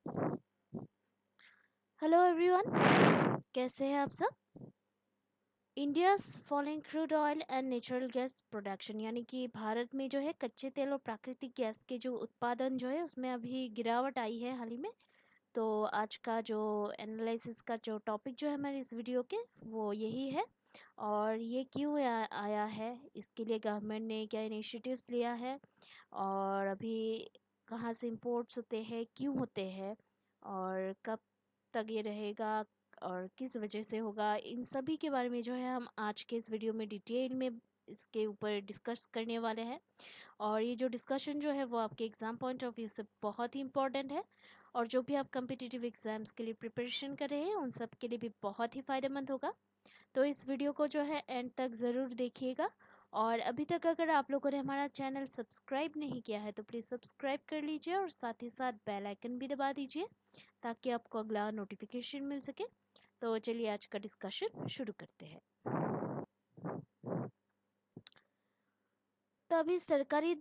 Hello everyone, कैसे हैं आप सब। India's falling crude oil and natural gas production, यानी कि भारत में जो है कच्चे तेल और प्राकृतिक गैस के जो उत्पादन जो है उसमें अभी गिरावट आई है हाल ही में। तो आज का जो एनालिसिस का जो टॉपिक जो है हमारे इस वीडियो के वो यही है। और ये क्यों आया है, इसके लिए गवर्नमेंट ने क्या इनिशिएटिव्स लिया है, और अभी कहाँ से इंपोर्ट्स होते हैं, क्यों होते हैं, और कब तक ये रहेगा, और किस वजह से होगा, इन सभी के बारे में जो है हम आज के इस वीडियो में डिटेल में इसके ऊपर डिस्कस करने वाले हैं। और ये जो डिस्कशन जो है वो आपके एग्ज़ाम पॉइंट ऑफ व्यू से बहुत ही इंपॉर्टेंट है, और जो भी आप कम्पिटिटिव एग्ज़ाम्स के लिए प्रिपरेशन कर रहे हैं उन सब के लिए भी बहुत ही फ़ायदेमंद होगा। तो इस वीडियो को जो है एंड तक ज़रूर देखिएगा। और अभी तक अगर आप लोगों ने हमारा चैनल सब्सक्राइब नहीं किया है तो प्लीज़ सब्सक्राइब कर लीजिए, और साथ ही साथ बेल आइकन भी दबा दीजिए ताकि आपको अगला नोटिफिकेशन मिल सके। तो चलिए आज का डिस्कशन शुरू करते हैं। तो अभी सरकारी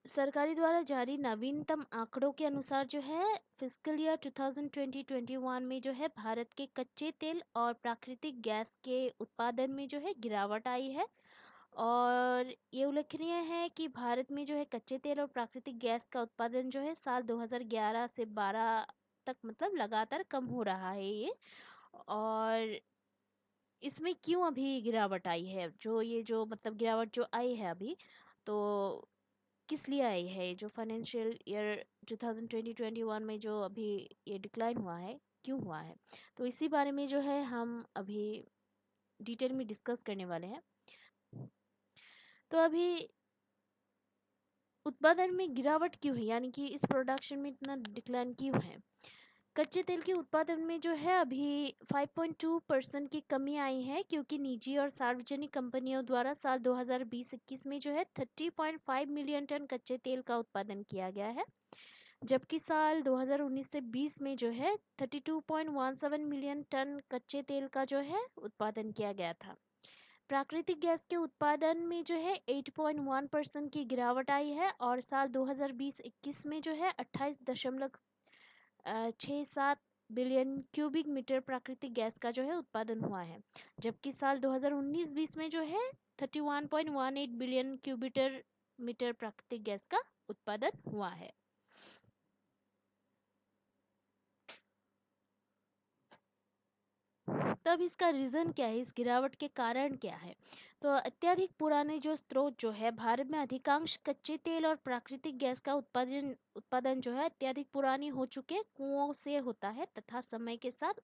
सरकारी द्वारा जारी नवीनतम आंकड़ों के अनुसार जो है फिजिकल ईयर 2020-21 में जो है भारत के कच्चे तेल और प्राकृतिक गैस के उत्पादन में जो है गिरावट आई है। और ये उल्लेखनीय है कि भारत में जो है कच्चे तेल और प्राकृतिक गैस का उत्पादन जो है साल 2011 से 12 तक मतलब लगातार कम हो रहा है ये। और इसमें क्यों अभी गिरावट आई है, जो ये जो मतलब गिरावट जो आई है अभी, तो किस लिए आई है, जो फाइनेंशियल ईयर 2020-21 में जो अभी ये डिक्लाइन हुआ है, क्यों हुआ है। तो इसी बारे में जो है हम अभी डिटेल में डिस्कस करने वाले हैं। तो अभी उत्पादन में गिरावट क्यों है, यानी कि इस प्रोडक्शन में इतना डिक्लाइन क्यों है। कच्चे तेल के उत्पादन में जो है अभी 5.2% की कमी आई है, क्योंकि निजी और सार्वजनिक कंपनियों द्वारा साल 2020-21 में जो है 30.5 मिलियन टन कच्चे तेल का उत्पादन किया गया है, जबकि साल 2019 से 20 में जो है 32.17 मिलियन टन कच्चे तेल का जो है उत्पादन किया गया था। प्राकृतिक गैस के उत्पादन में जो है 8.1% की गिरावट आई है, और साल 2020-21 में जो है 28.67 बिलियन क्यूबिक मीटर प्राकृतिक गैस का जो है उत्पादन हुआ है, जबकि साल 2019-20 में जो है 31.18 बिलियन क्यूबिटर मीटर प्राकृतिक गैस का उत्पादन हुआ है। तब इसका रीज़न क्या है, इस गिरावट के कारण क्या है। तो अत्यधिक पुराने जो स्रोत जो है भारत में अधिकांश कच्चे तेल और प्राकृतिक गैस का उत्पादन उत्पादन जो है अत्यधिक पुरानी हो चुके कुओं से होता है, तथा समय के साथ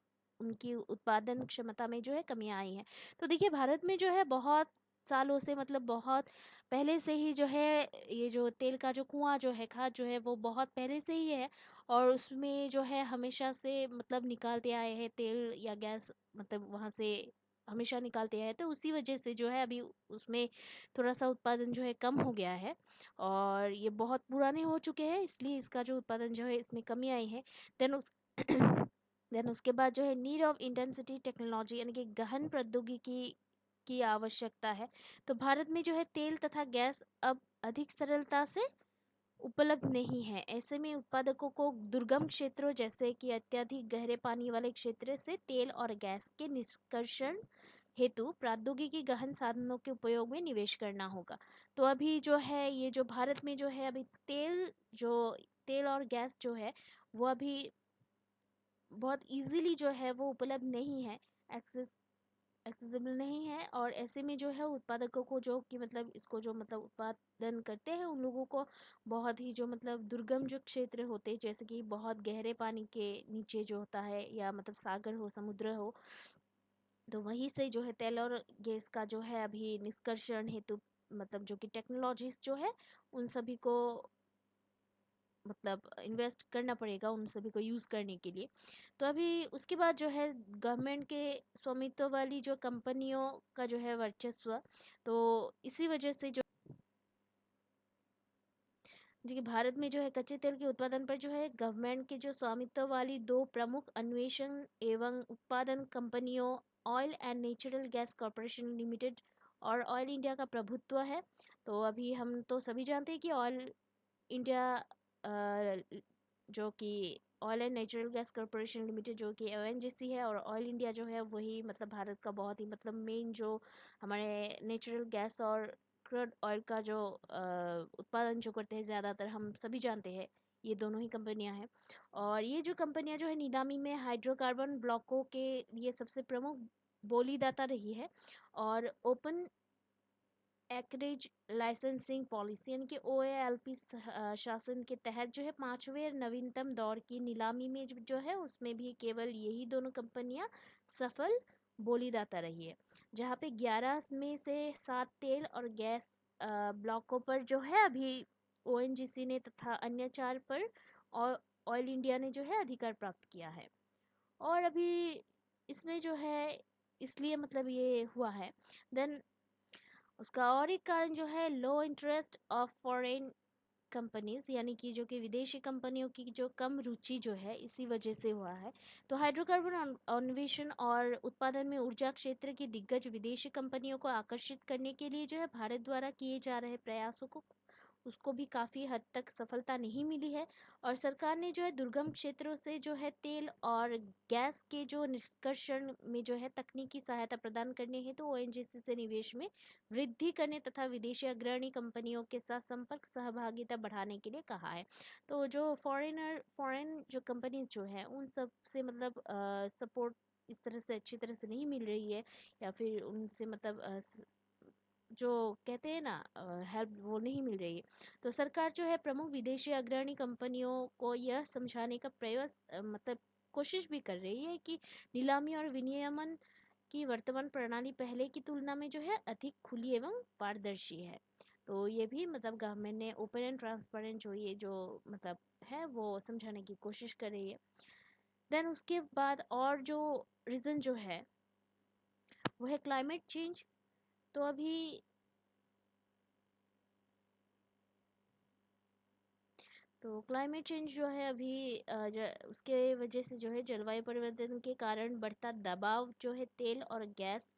उनकी उत्पादन क्षमता में जो है कमियां आई हैं। तो देखिए भारत में जो है बहुत सालों से मतलब बहुत पहले से ही जो है ये जो तेल का जो कुआं जो है खाद जो है वो बहुत पहले से ही है, और उसमें जो है हमेशा से मतलब निकालते आए हैं तेल या गैस, मतलब वहाँ से हमेशा निकालते आए, तो उसी वजह से जो है अभी उसमें थोड़ा सा उत्पादन जो है कम हो गया है, और ये बहुत पुराने हो चुके हैं, इसलिए इसका जो उत्पादन जो है इसमें कमी आई है। देन उस देन उसके बाद जो है नीड ऑफ इंटेंसिटी टेक्नोलॉजी, यानी कि गहन प्रौद्योगिकी की आवश्यकता है। तो भारत में जो है तेल तथा गैस अब अधिक सरलता से उपलब्ध नहीं है। ऐसे में उत्पादकों को दुर्गम क्षेत्रों जैसे कि अत्यधिक गहरे पानी वाले क्षेत्र से तेल और गैस के निष्कर्षण हेतु प्रौद्योगिकी गहन साधनों के उपयोग में निवेश करना होगा। तो अभी जो है ये जो भारत में जो है अभी तेल और गैस जो है वो अभी बहुत इजीली जो है वो उपलब्ध नहीं है, एक्सेस एक्सेसिबल नहीं है। और ऐसे में जो है उत्पादकों को जो कि मतलब इसको जो मतलब उत्पादन करते हैं उन लोगों को बहुत ही जो मतलब दुर्गम जो क्षेत्र होते हैं, जैसे कि बहुत गहरे पानी के नीचे जो होता है, या मतलब सागर हो, समुद्र हो, तो वहीं से जो है तेल और गैस का जो है अभी निष्कर्षण हेतु मतलब जो कि टेक्नोलॉजीज जो है उन सभी को मतलब इन्वेस्ट करना पड़ेगा उन सभी को यूज़ करने के लिए। तो अभी उसके बाद जो है गवर्नमेंट के स्वामित्व वाली जो कंपनियों का जो है वर्चस्व, तो इसी वजह से जो कि भारत में जो है कच्चे तेल के उत्पादन पर जो है गवर्नमेंट के जो स्वामित्व वाली दो प्रमुख अन्वेषण एवं उत्पादन कंपनियों oil and natural gas corporation limited और ऑयल इंडिया का प्रभुत्व है। तो अभी हम तो सभी जानते हैं कि ऑयल इंडिया जो कि oil and natural gas corporation limited जो कि ओएनजीसी है, और ऑयल इंडिया जो है वही मतलब भारत का बहुत ही मतलब मेन जो हमारे नेचुरल गैस और क्रूड ऑयल का जो उत्पादन जो करते हैं, ज़्यादातर हम सभी जानते हैं ये दोनों ही कंपनियां हैं। और ये जो कंपनियां जो है नीलामी में हाइड्रोकार्बन ब्लॉकों के लिए सबसे प्रमुख बोलीदाता रही है। और ओपन एकरेज लाइसेंसिंग पॉलिसी यानी कि ओएएलपी शासन के तहत जो है पांचवें नवीनतम दौर की नीलामी में जो है उसमें भी केवल यही दोनों कंपनियां सफल बोलीदाता रही है, जहां पे 11 में से 7 तेल और गैस ब्लॉकों पर जो है अभी ओएनजीसी ने तथा अन्य 4 पर ऑयल इंडिया ने जो है अधिकार प्राप्त किया है। और अभी इसमें जो है इसलिए मतलब ये हुआ है। देन उसका और एक कारण जो है लो इंटरेस्ट ऑफ फॉरेन कंपनीज, यानी कि जो कि विदेशी कंपनियों की जो कम रुचि जो है इसी वजह से हुआ है। तो हाइड्रोकार्बन अन्वेषण और उत्पादन में ऊर्जा क्षेत्र की दिग्गज विदेशी कंपनियों को आकर्षित करने के लिए जो है भारत द्वारा किए जा रहे प्रयासों को उसको भी काफ़ी हद तक सफलता नहीं मिली है। और सरकार ने जो है दुर्गम क्षेत्रों से जो है तेल और गैस के जो निष्कर्षण में जो है तकनीकी सहायता प्रदान करने हेतु ओएनजीसी से निवेश में वृद्धि करने तथा विदेशी अग्रणी कंपनियों के साथ संपर्क सहभागिता बढ़ाने के लिए कहा है। तो जो फॉरेन जो कंपनीज जो है उन सब से मतलब सपोर्ट इस तरह से अच्छी तरह से नहीं मिल रही है, या फिर उनसे मतलब जो कहते हैं ना हेल्प वो नहीं मिल रही है। तो सरकार जो है प्रमुख विदेशी अग्रणी कंपनियों को यह समझाने का प्रयास मतलब कोशिश भी कर रही है कि नीलामी और विनियमन की वर्तमान प्रणाली पहले की तुलना में जो है अधिक खुली एवं पारदर्शी है। तो ये भी मतलब गवर्नमेंट ने ओपन एंड ट्रांसपेरेंट जो ये जो मतलब है वो समझाने की कोशिश कर रही है। देन उसके बाद और जो रीज़न जो है वो है क्लाइमेट चेंज। तो अभी तो क्लाइमेट चेंज जो है अभी उसके वजह से जो है जलवायु परिवर्तन के कारण बढ़ता दबाव जो है तेल और गैस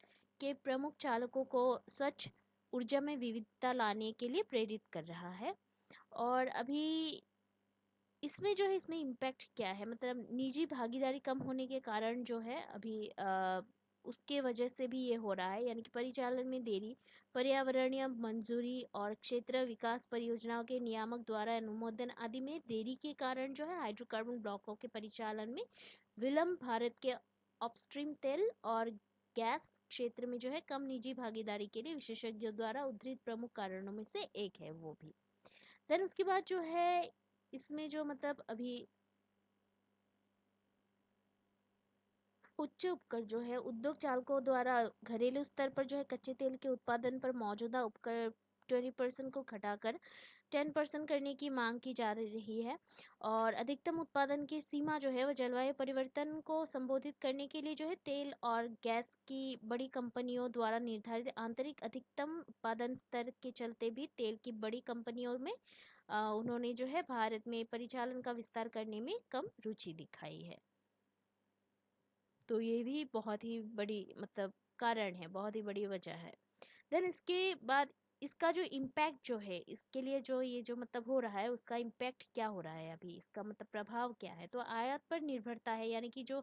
के प्रमुख चालकों को स्वच्छ ऊर्जा में विविधता लाने के लिए प्रेरित कर रहा है। और अभी इसमें जो है इसमें इम्पैक्ट क्या है, मतलब निजी भागीदारी कम होने के कारण जो है अभी उसके वजह से भी ये हो रहा है, यानी कि परिचालन में देरी, पर्यावरणीय मंजूरी और क्षेत्र विकास परियोजनाओं के नियामक द्वारा अनुमोदन आदि में देरी के कारण जो है हाइड्रोकार्बन ब्लॉकों के परिचालन में विलंब, भारत के अपस्ट्रीम तेल और गैस क्षेत्र में जो है कम निजी भागीदारी के लिए विशेषज्ञों द्वारा उद्धृत प्रमुख कारणों में से एक है वो भी। देन उसके बाद जो है इसमें जो मतलब अभी उच्च उपकर जो है उद्योग चालकों द्वारा घरेलू स्तर पर जो है कच्चे तेल के उत्पादन पर मौजूदा उपकर 20% को घटाकर 10% करने की मांग की जा रही है। और अधिकतम उत्पादन की सीमा जो है वो जलवायु परिवर्तन को संबोधित करने के लिए जो है तेल और गैस की बड़ी कंपनियों द्वारा निर्धारित आंतरिक अधिकतम उत्पादन स्तर के चलते भी तेल की बड़ी कंपनियों में उन्होंने जो है भारत में परिचालन का विस्तार करने में कम रुचि दिखाई है। तो ये भी बहुत ही बड़ी मतलब कारण है, बहुत ही बड़ी वजह है। देन इसके बाद इसका जो इम्पैक्ट जो है इसके लिए जो ये जो मतलब हो रहा है उसका इम्पैक्ट क्या हो रहा है, अभी इसका मतलब प्रभाव क्या है। तो आयात पर निर्भरता है, यानी कि जो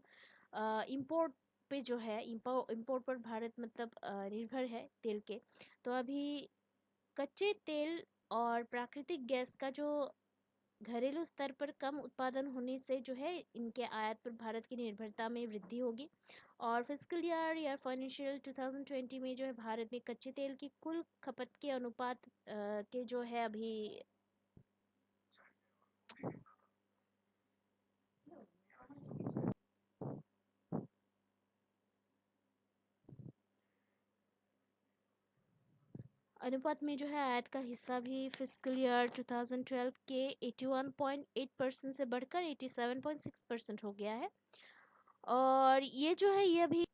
इम्पोर्ट पे जो है इम्पोर्ट पर भारत मतलब निर्भर है तेल के। तो अभी कच्चे तेल और प्राकृतिक गैस का जो घरेलू स्तर पर कम उत्पादन होने से जो है इनके आयात पर भारत की निर्भरता में वृद्धि होगी। और फिजिकल ईयर या फाइनेंशियल 2020 में जो है भारत में कच्चे तेल की कुल खपत के अनुपात के जो है अभी अनुपात में जो है आयात का हिस्सा भी फिजिकल ईयर 2012 के 81.8% से बढ़कर 87.6% हो गया है। और ये जो है ये अभी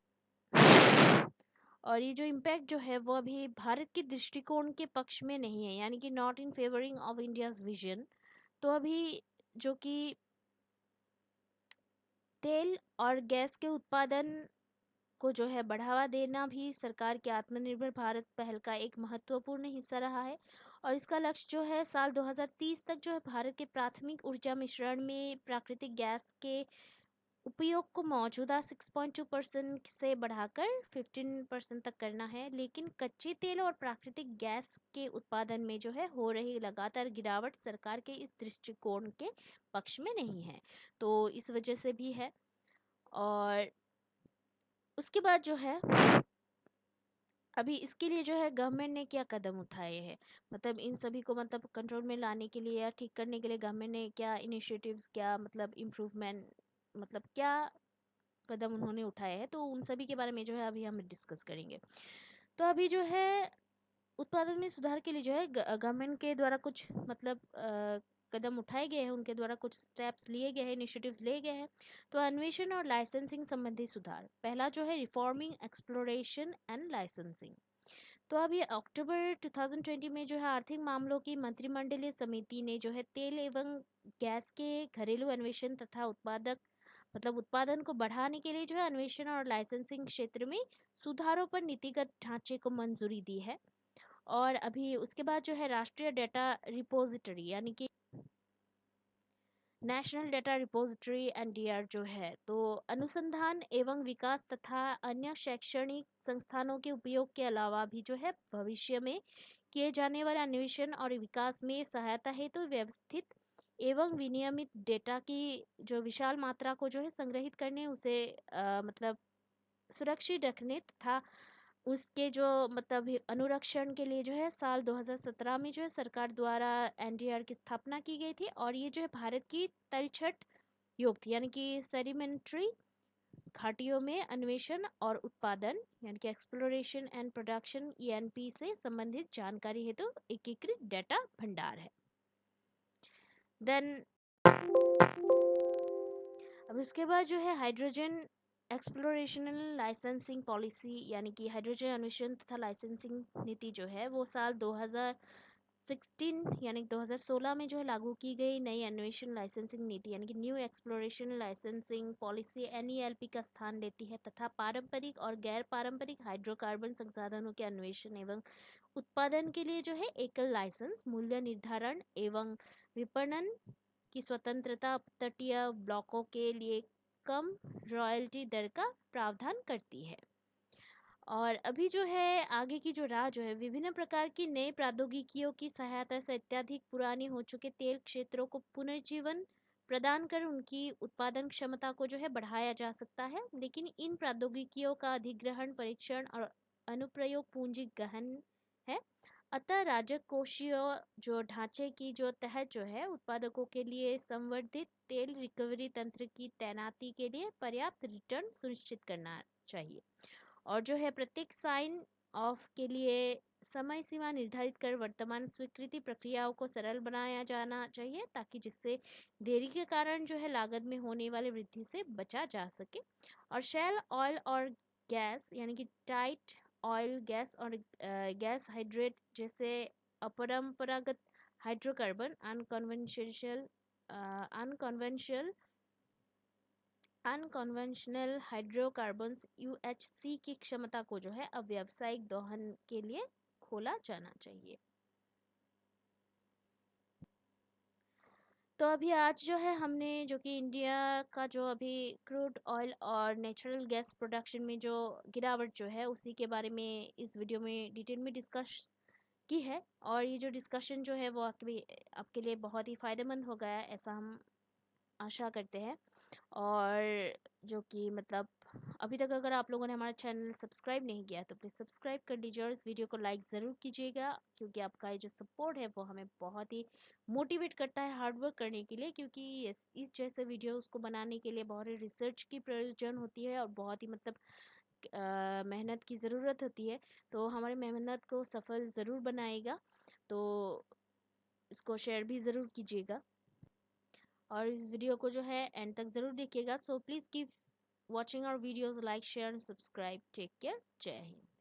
और ये जो इम्पैक्ट जो है वो अभी भारत के दृष्टिकोण के पक्ष में नहीं है, यानी कि not in favouring of India's vision. तो अभी जो कि तेल और गैस के उत्पादन को जो है बढ़ावा देना भी सरकार के आत्मनिर्भर भारत पहल का एक महत्वपूर्ण हिस्सा रहा है। और इसका लक्ष्य जो है साल 2030 तक जो है भारत के प्राथमिक ऊर्जा मिश्रण में प्राकृतिक गैस के उपयोग को मौजूदा 6.2% से बढ़ाकर 15% तक करना है। लेकिन कच्चे तेल और प्राकृतिक गैस के उत्पादन में जो है हो रही लगातार गिरावट सरकार के इस दृष्टिकोण के पक्ष में नहीं है, तो इस वजह से भी है। और उसके बाद जो है अभी इसके लिए जो है गवर्नमेंट ने क्या कदम उठाए हैं, मतलब इन सभी को मतलब कंट्रोल में लाने के लिए या ठीक करने के लिए गवर्नमेंट ने क्या इनिशिएटिव्स, क्या मतलब इम्प्रूवमेंट, मतलब क्या कदम उन्होंने उठाए हैं, तो उन सभी के बारे में जो है अभी हम डिस्कस करेंगे। तो अभी जो है उत्पादन में सुधार के लिए जो है गवर्नमेंट के द्वारा कुछ मतलब कदम उठाए गए हैं, उनके द्वारा कुछ स्टेप्स लिए गए हैं, इनिशिएटिव्स लिए गए हैं। तो अन्वेषण और लाइसेंसिंग संबंधी सुधार, पहला जो है रिफॉर्मिंग एक्सप्लोरेशन एंड लाइसेंसिंग। तो अभी अक्टूबर 2020 में जो है आर्थिक मामलों की मंत्रिमंडलीय समिति ने जो है तेल एवं गैस के घरेलू अन्वेषण तथा उत्पादक मतलब उत्पादन को बढ़ाने के लिए जो है अन्वेषण और लाइसेंसिंग क्षेत्र में सुधारों पर नीतिगत ढांचे को मंजूरी दी है। और अभी उसके बाद जो है राष्ट्रीय डेटा रिपोजिटरी यानी कि नेशनल डेटा रिपोजिटरी एनडीआर जो है, तो अनुसंधान एवं विकास तथा अन्य शैक्षणिक संस्थानों के उपयोग के अलावा भी जो है भविष्य में किए जाने वाले अन्वेषण और विकास में सहायता हेतु व्यवस्थित एवं विनियमित डेटा की जो विशाल मात्रा को जो है संग्रहित करने, उसे मतलब सुरक्षित रखने तथा उसके जो मतलब अनुरक्षण के लिए जो है साल 2017 में जो है सरकार द्वारा एनडीआर की स्थापना की गई थी। और ये जो है भारत की तलछट योग थी, यानी कि सेडिमेंट्री घाटियों में अन्वेषण और उत्पादन यानी कि एक्सप्लोरेशन एंड प्रोडक्शन ईएनपी से संबंधित जानकारी हेतु एकीकृत डेटा भंडार है। देन अब उसके बाद जो है हाइड्रोजन एक्सप्लोरेशन लाइसेंसिंग पॉलिसी यानी कि हाइड्रोजन अन्वेषण तथा लाइसेंसिंग नीति जो है वो साल 2016 यानी 2016 में जो है लागू की गई नई अन्वेषण लाइसेंसिंग नीति यानी कि न्यू एक्सप्लोरेशन लाइसेंसिंग पॉलिसी एनईएलपी का स्थान लेती है तथा पारंपरिक और गैर पारंपरिक हाइड्रोकार्बन संसाधनों के अन्वेषण एवं उत्पादन के लिए जो है एकल लाइसेंस मूल्य निर्धारण एवं विपणन की स्वतंत्रता तटीय ब्लॉकों के लिए कम रॉयल्टी दर का प्रावधान करती है। और अभी जो है आगे की जो राह जो है विभिन्न प्रकार की नई प्रौद्योगिकियों की सहायता से अत्यधिक पुरानी हो चुके तेल क्षेत्रों को पुनर्जीवन प्रदान कर उनकी उत्पादन क्षमता को जो है बढ़ाया जा सकता है। लेकिन इन प्रौद्योगिकियों का अधिग्रहण परीक्षण और अनुप्रयोग पूंजी गहन है। अतः राजकोषीय जो ढांचे की जो तहत जो है उत्पादकों के लिए संवर्धित तेल रिकवरी तंत्र की तैनाती के लिए पर्याप्त रिटर्न सुनिश्चित करना चाहिए। और जो है प्रत्येक साइन ऑफ के लिए समय सीमा निर्धारित कर वर्तमान स्वीकृति प्रक्रियाओं को सरल बनाया जाना चाहिए ताकि जिससे देरी के कारण जो है लागत में होने वाली वृद्धि से बचा जा सके। और शेल ऑयल और गैस यानी कि टाइट ऑयल गैस और गैस हाइड्रेट जैसे अपरंपरागत hydrocarbon unconventional unconventional unconventional hydrocarbons UHC की क्षमता को जो है अब व्यावसायिक दोहन के लिए खोला जाना चाहिए। तो अभी आज जो है हमने जो कि इंडिया का जो अभी क्रूड ऑयल और नेचुरल गैस प्रोडक्शन में जो गिरावट जो है उसी के बारे में इस वीडियो में डिटेल में डिस्कस की है। और ये जो डिस्कशन जो है वो आपके लिए बहुत ही फायदेमंद हो गया है, ऐसा हम आशा करते हैं। और जो कि मतलब अभी तक अगर आप लोगों ने हमारा चैनल सब्सक्राइब नहीं किया तो प्लीज़ सब्सक्राइब कर लीजिए और इस वीडियो को लाइक ज़रूर कीजिएगा, क्योंकि आपका ये जो सपोर्ट है वो हमें बहुत ही मोटिवेट करता है हार्ड वर्क करने के लिए। क्योंकि इस जैसे वीडियो उसको बनाने के लिए बहुत ही रिसर्च की प्रयोजन होती है और बहुत ही मतलब मेहनत की ज़रूरत होती है। तो हमारी मेहनत को सफल ज़रूर बनाएगा, तो इसको शेयर भी ज़रूर कीजिएगा और इस वीडियो को जो है एंड तक ज़रूर देखिएगा। So please keep watching our videos, like, share and subscribe. Take care. Jai Hind.